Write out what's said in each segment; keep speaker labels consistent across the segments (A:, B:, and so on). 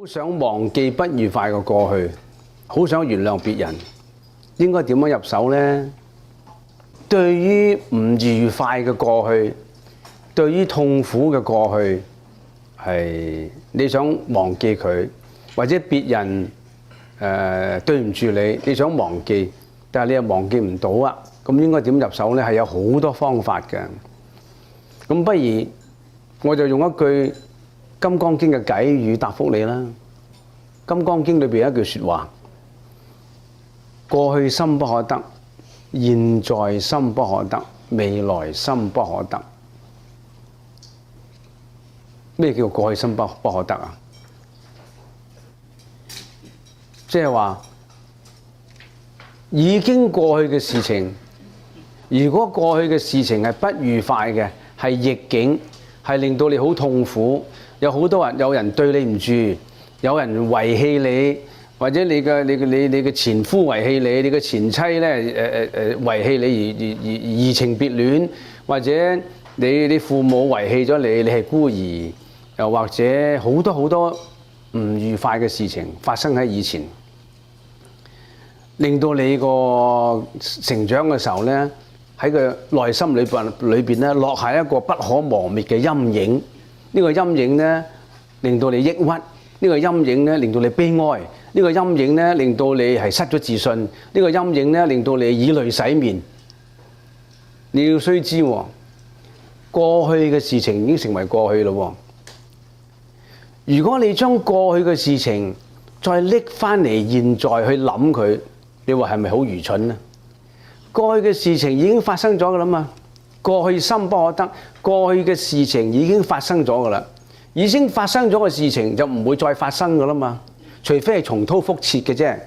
A: 好想忘記不愉快嘅過去，好想原諒別人，應該點樣入手呢？對於唔愉快嘅過去，對於痛苦嘅過去，係你想忘記佢，或者別人對唔住你，你想忘記，但係你又忘記唔到啊！咁應該點入手呢？係有好多方法嘅。咁不如我就用一句《金剛經》嘅偈語答覆你啦。《金剛經》裏邊有一句説話：過去心不可得，現在心不可得，未來心不可得。咩叫過去心不可得啊？即係話已經過去嘅事情，如果過去嘅事情係不愉快嘅，係逆境，係令到你好痛苦，有人對你唔住，有人遺棄你，或者你嘅前夫遺棄你，你嘅前妻咧遺棄你而移情別戀，或者你父母遺棄咗你，你係孤兒，又或者好多唔愉快嘅事情發生喺以前，令到你個成長嘅時候咧，喺個內心裏邊咧落下一個不可磨滅嘅陰影。呢個陰影咧令到你抑鬱，呢個陰影咧令到你悲哀，呢個陰影咧令到你係失咗自信，呢個陰影咧令到你以淚洗面。你要須知喎，過去嘅事情已經成為過去咯。如果你將過去嘅事情再拎翻嚟現在去諗佢，你話係咪好愚蠢呢？過去嘅事情已經發生咗噶啦嘛，過去心不可得，過去嘅事情已經發生咗噶啦，已經發生咗嘅事情就唔會再發生噶啦嘛，除非係重蹈覆轍嘅啫，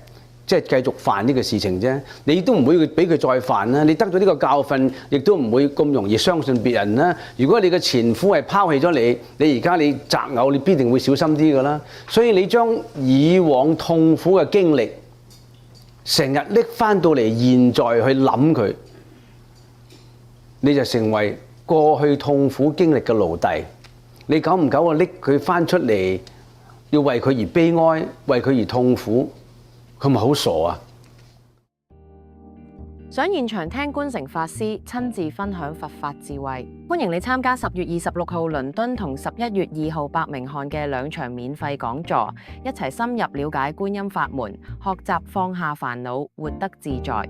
A: 即係繼續犯呢個事情啫，你都唔會俾佢再犯啦。你得到呢個教訓，亦都唔會咁容易相信別人啦。如果你嘅前夫係拋棄咗你，你而家你擇偶，你必定會小心啲噶啦。所以你將以往痛苦嘅經歷，成日拎翻到嚟現在去諗佢，你就成為過去痛苦經歷嘅奴隸。你久唔久啊拎佢翻出嚟，要為佢而悲哀，為佢而痛苦，佢咪好傻啊！
B: 想現場聽觀誠法師親自分享佛法智慧，歡迎你參加10月26號倫敦同11月2號伯明翰嘅2場免費講座，一齊深入了解觀音法門，學習放下煩惱，活得自在。